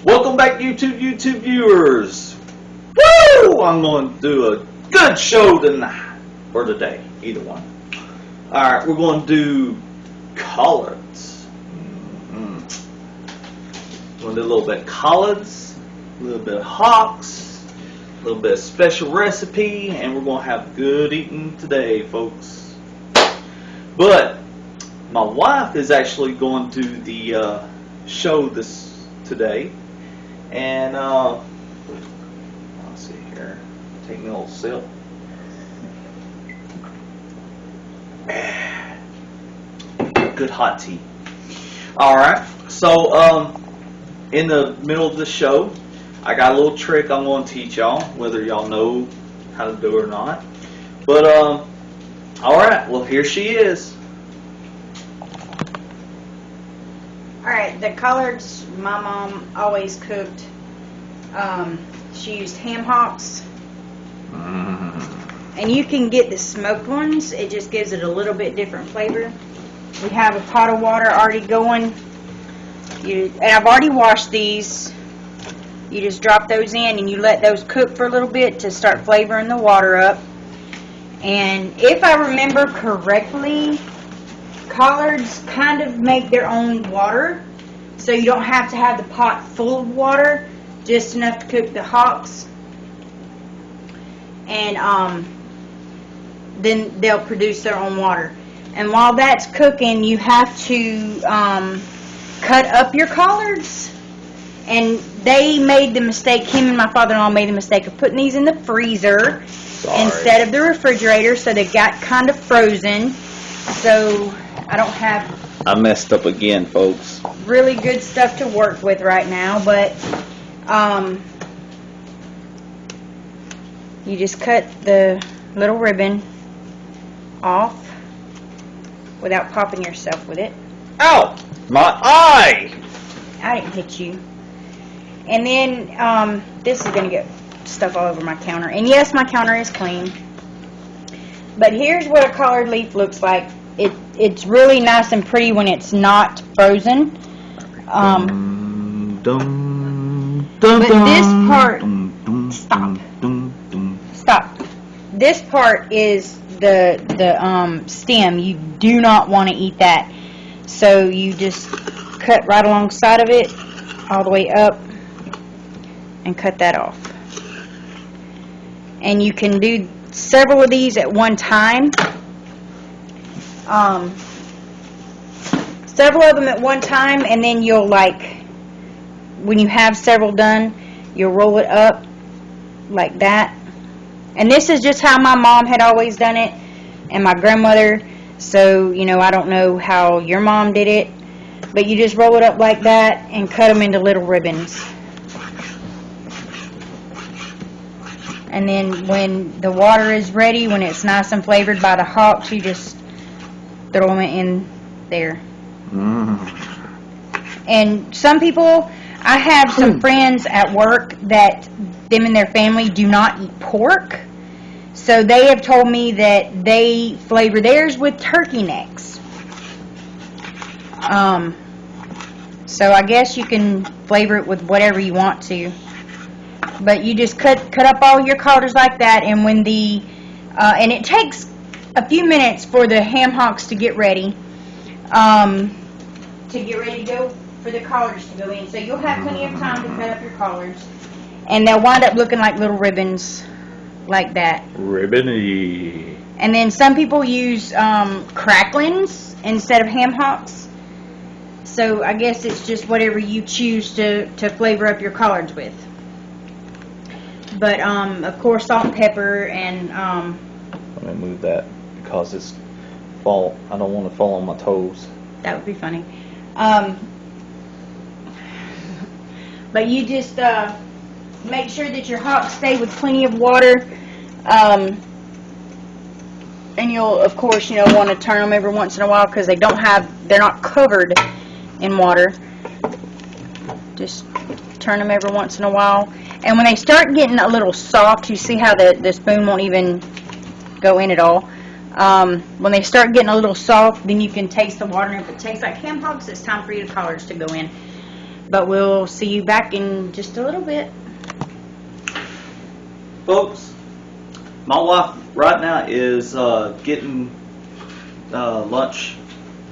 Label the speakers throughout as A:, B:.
A: Welcome back, YouTube viewers. Woo! I'm going to do a good show tonight, or today, either one. Alright, we're going to do collards. We're going to do a little bit of collards, a little bit of hocks, a little bit of special recipe, and we're going to have good eating today, folks. But my wife is actually going to do the show this today, and let's see here. Take me a little sip. Good hot tea. Alright, so in the middle of the show, I got a little trick I'm going to teach y'all, whether y'all know how to do it or not. But alright, well, here she is.
B: Alright, the collards my mom always cooked. She used ham hocks. And you can get the smoked ones. It just gives it a little bit different flavor. We have a pot of water already going. And I've already washed these. You just drop those in and you let those cook for a little bit to start flavoring the water up. And if I remember correctly, collards kind of make their own water, so you don't have to have the pot full of water, just enough to cook the hocks, and then they'll produce their own water. And while that's cooking, you have to cut up your collards. And they made the mistake, him and my father-in-law made the mistake of putting these in the freezer instead of the refrigerator, so they got kind of frozen. So I don't have
A: I messed up again, folks.
B: really good stuff to work with right now, but you just cut the little ribbon off without popping yourself with it.
A: Ow! My eye!
B: I didn't hit you. And then this is going to get stuff all over my counter. And yes, my counter is clean. But here's what a collard leaf looks like. It's really nice and pretty when it's not frozen. But this part, stop. This part is the stem. You do not want to eat that. So you just cut right alongside of it, all the way up, and cut that off. And you can do several of these at one time. Several of them at one time, and then you'll, like, when you have several done, you'll roll it up like that. And this is just how my mom had always done it, and my grandmother. So, you know, I don't know how your mom did it, but you just roll it up like that and cut them into little ribbons. And then when the water is ready, when it's nice and flavored by the hops, you just throw them in there. And some people, I have some friends at work that them and their family do not eat pork. So they have told me that they flavor theirs with turkey necks. So I guess you can flavor it with whatever you want to. But you just cut up all your collards like that, and when the and it takes a few minutes for the ham hocks to get ready. To go for the collards to go in. So you'll have plenty of time to cut up your collards, and they'll wind up looking like little ribbons, like that.
A: Ribbony.
B: And then some people use cracklings instead of ham hocks. So I guess it's just whatever you choose to flavor up your collards with. But of course, salt and pepper and
A: Let me move that because it's fall. I don't want to fall on my toes.
B: that would be funny. But you just make sure that your hocks stay with plenty of water. And you'll, of course, you know, want to turn them every once in a while because they're not covered in water. Just turn them every once in a while. And when they start getting a little soft, you see how the spoon won't even go in at all. When they start getting a little soft, then you can taste the water. And if it tastes like ham hocks, it's time for your collards to go in. But we'll see you back in just a little bit.
A: Folks, my wife right now is getting lunch.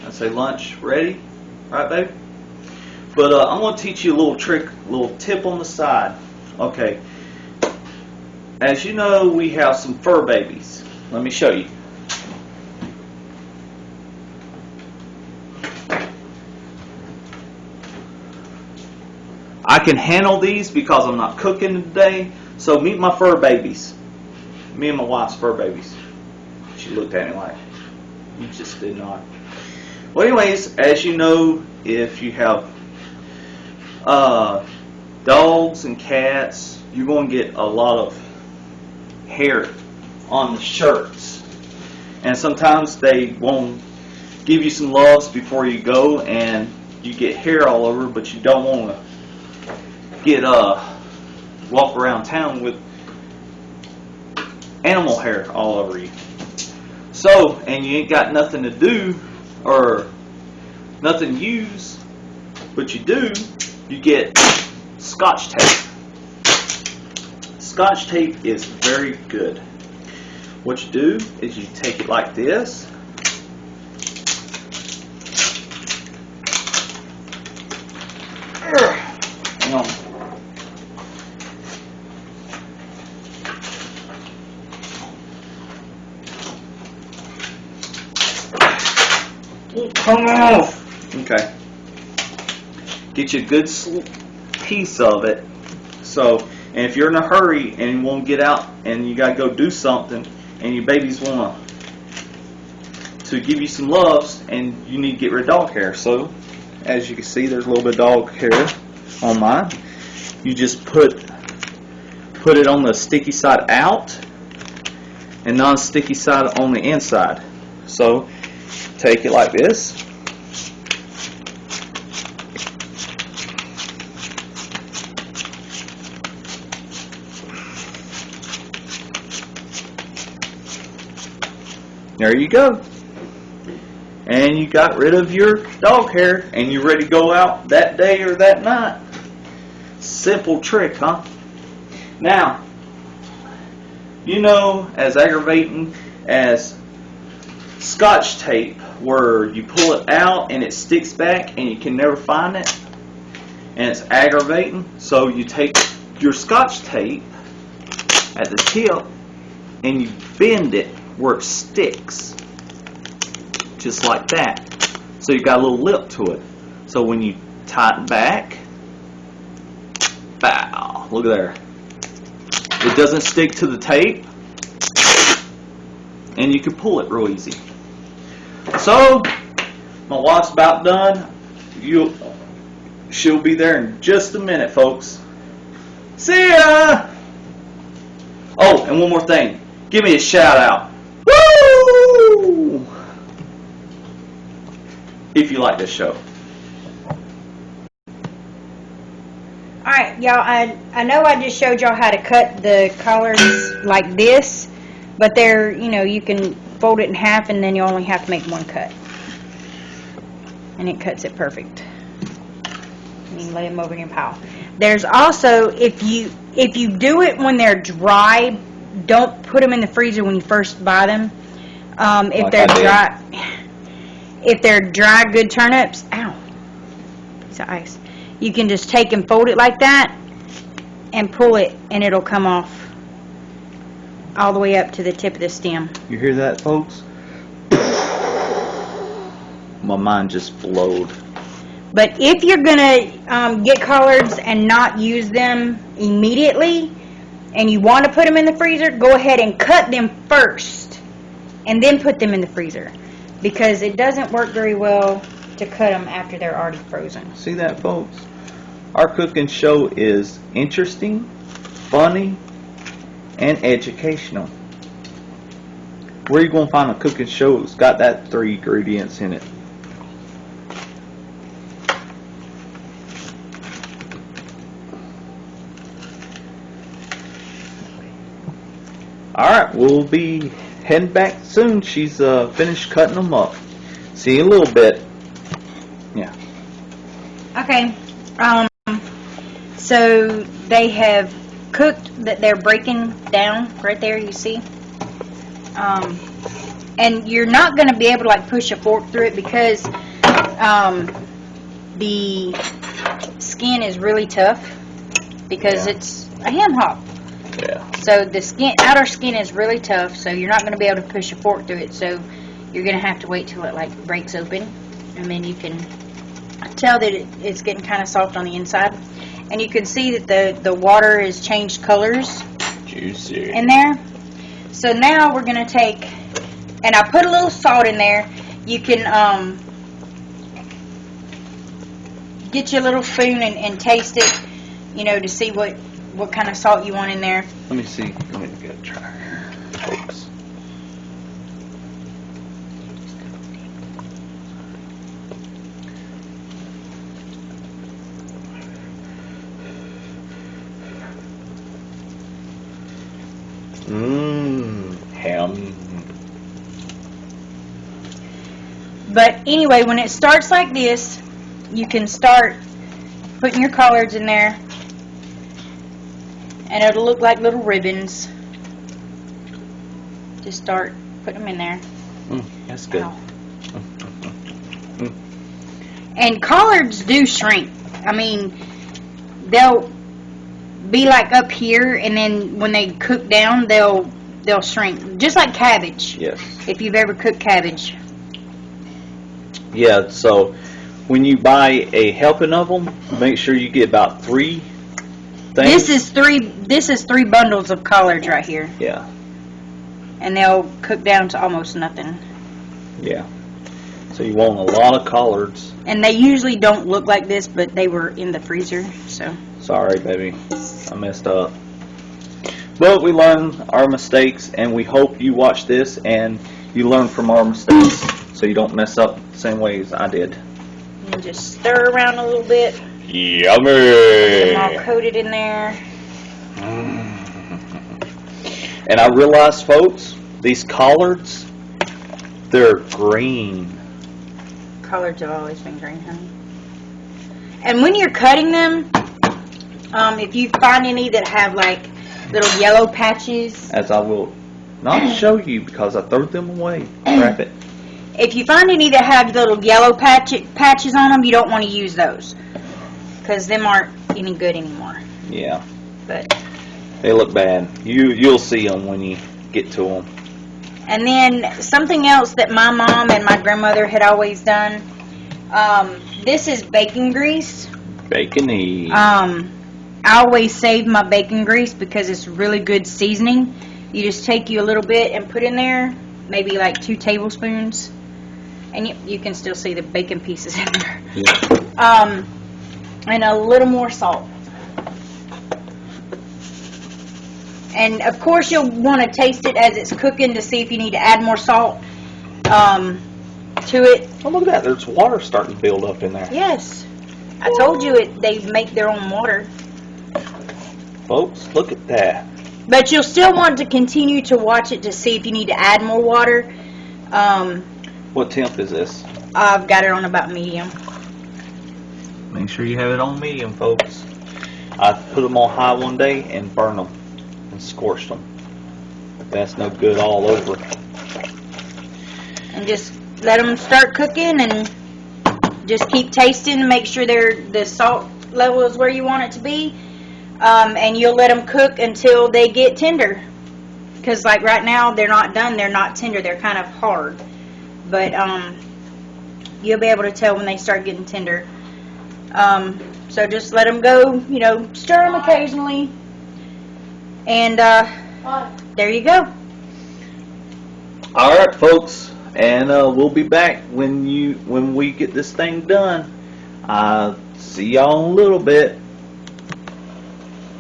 A: I say lunch ready, right, babe? But I'm going to teach you a little trick, a little tip on the side. Okay. As you know, we have some fur babies. Let me show you. I can handle these because I'm not cooking today. So meet my fur babies. Me and my wife's fur babies. She looked at me like, you just did not. Well, anyways, as you know, if you have dogs and cats, you're going to get a lot of hair on the shirts. And sometimes they won't give you some loves before you go, and you get hair all over, but you don't want to get walk around town with animal hair all over you. So, and you ain't got nothing to do or nothing to use, but you do, you get Scotch tape. Scotch tape is very good. What you do is you take it like this. Hang on. Come off. Okay. Get you a good piece of it. So, and if you're in a hurry and you won't get out and you gotta go do something, and your babies want to give you some loves, and you need to get rid of dog hair. So, as you can see, there's a little bit of dog hair on mine. You just put it on the sticky side out, and non-sticky side on the inside. So, take it like this. There you go. And you got rid of your dog hair, and you're ready to go out that day or that night. Simple trick, huh? Now, you know, as aggravating as Scotch tape, where you pull it out and it sticks back and you can never find it, and it's aggravating. So you take your Scotch tape at the tip and you bend it where it sticks, just like that. So you got a little lip to it. So when you tighten back, bow, look there. It doesn't stick to the tape, and you can pull it real easy. So my wife's about done. She'll be there in just a minute, folks. See ya! Oh, and one more thing. Give me a shout out. Woo! If you like this show.
B: Alright, y'all, I know I just showed y'all how to cut the collards like this, but they're, you know, you can fold it in half and then you only have to make one cut. And it cuts it perfect. You can lay them over in your pile. There's also, if you do it when they're dry, don't put them in the freezer when you first buy them. If they're dry, good turnips, ow, piece of ice. You can just take and fold it like that and pull it, and it'll come off all the way up to the tip of the stem.
A: You hear that, folks? My mind just blowed.
B: But if you're gonna get collards and not use them immediately, and you want to put them in the freezer, go ahead and cut them first, and then put them in the freezer, because it doesn't work very well to cut them after they're already frozen.
A: See that, folks? Our cooking show is interesting, funny, and educational. Where are you going to find a cooking show that's got that 3 ingredients in it? Alright, we'll be heading back soon. She's finished cutting them up. See you in a little bit. Yeah.
B: Okay. So they have cooked, that they're breaking down right there, you see. And you're not going to be able to like push a fork through it because the skin is really tough because it's a ham hock.
A: Yeah.
B: So the outer skin is really tough, so you're not going to be able to push a fork through it. So you're going to have to wait till it like breaks open, and then you can tell that it's getting kind of soft on the inside. And you can see that the water has changed colors.
A: Juicy.
B: In there. So now we're going to take, and I put a little salt in there. You can get your little spoon and taste it, you know, to see what kind of salt you want in there.
A: Let me see. Let me get a try here, folks. Ham.
B: But anyway, when it starts like this, you can start putting your collards in there, and it'll look like little ribbons. Just start putting them in there.
A: That's good.
B: Ow. And collards do shrink. I mean, they'll be like up here, and then when they cook down, they'll shrink, just like cabbage.
A: Yes.
B: If you've ever cooked cabbage.
A: Yeah. So when you buy a helping of them, make sure you get about 3 things.
B: This is 3 bundles of collards right here,
A: Yeah.
B: and they'll cook down to almost nothing.
A: Yeah. So you want a lot of collards.
B: And they usually don't look like this, but they were in the freezer, so.
A: Sorry, baby. I messed up. But we learn our mistakes, and we hope you watch this and you learn from our mistakes so you don't mess up the same way as I did.
B: And just stir around a little bit.
A: Yummy!
B: Get them all coated in there.
A: And I realized, folks, these collards, they're green.
B: Collards have always been green, honey. And when you're cutting them, if you find any that have like little yellow patches,
A: As I will not show you because I threw them away. Crap it.
B: if you find any that have little yellow patches on them, you don't want to use those because them aren't any good anymore.
A: Yeah.
B: But
A: They look bad. You'll see them when you get to them.
B: and then something else that my mom and my grandmother had always done. This is bacon grease.
A: Bacon-y.
B: I always save my bacon grease because it's really good seasoning. You just take you a little bit and put in there, maybe like 2 tablespoons, and you can still see the bacon pieces in there.
A: Yeah.
B: And a little more salt. And of course you'll want to taste it as it's cooking to see if you need to add more salt to it.
A: Oh, look at that. There's water starting to build up in there.
B: Yes. I told you they make their own water.
A: Folks, look at that.
B: But you'll still want to continue to watch it to see if you need to add more water.
A: What temp is this?
B: I've got it on about medium.
A: Make sure you have it on medium, folks. I put them on high one day and burned them and scorched them. That's no good all over.
B: And just let them start cooking and just keep tasting and make sure the salt level is where you want it to be. And you'll let them cook until they get tender. Because like right now, they're not done, they're not tender, they're kind of hard. But you'll be able to tell when they start getting tender. So just let them go, you know, stir them occasionally. And there you go.
A: Alright, folks. And we'll be back when we get this thing done. See y'all in a little bit.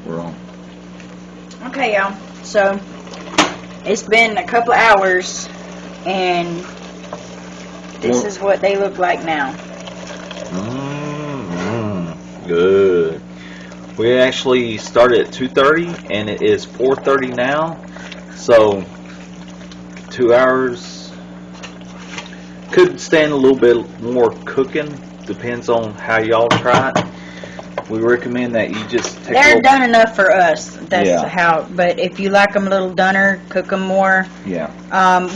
A: We're on.
B: Okay, y'all. So it's been a couple hours, and this is what they look like now.
A: Good. We actually started at 2:30, and it is 4:30 now. So 2 hours. Could stand a little bit more cooking. Depends on how y'all try it. We recommend that you just take a
B: They're
A: little...
B: done enough for us. That's
A: Yeah.
B: how. But if you like them a little dunner, cook them more.
A: Yeah.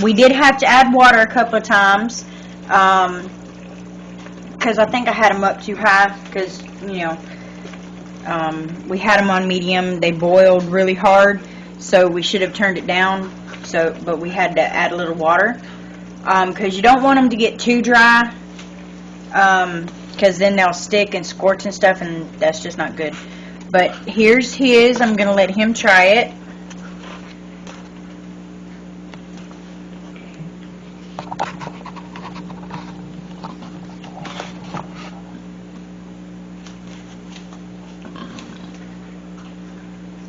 B: We did have to add water a couple of times because I think I had them up too high. Because we had them on medium. They boiled really hard, so we should have turned it down. But we had to add a little water because you don't want them to get too dry. Because then they'll stick and scorch and stuff, and that's just not good. But here's his. I'm going to let him try it.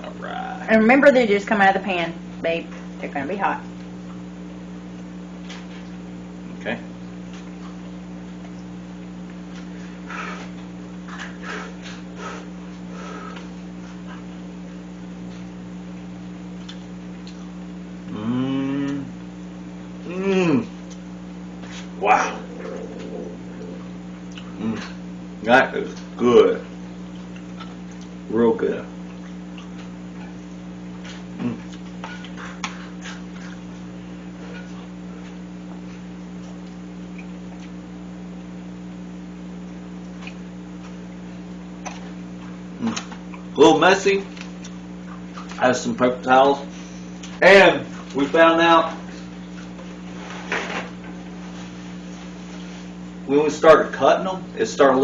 A: All right.
B: And remember, they just come out of the pan, babe. They're going to be hot.
A: Okay. Wow. That is good. Real good. A little messy. Has some paper towels. And we found out when we started cutting them, it started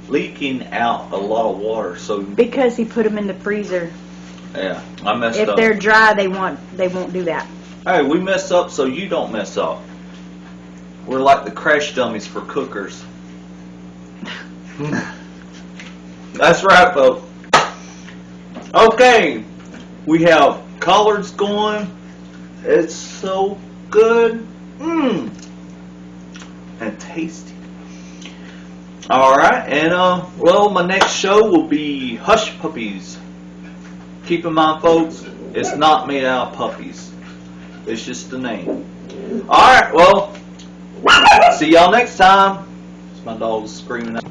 A: leaking out a lot of water. So
B: Because he put them in the freezer.
A: yeah, I messed
B: If
A: up.
B: they're dry, they won't do that.
A: Hey, we mess up so you don't mess up. We're like the crash dummies for cookers. That's right, folks. Okay, we have collards going. It's so good. And tasty. Alright, and well, my next show will be Hush Puppies. Keep in mind, folks, it's not made out of puppies. It's just the name. Alright, well, see y'all next time. My dog's screaming out.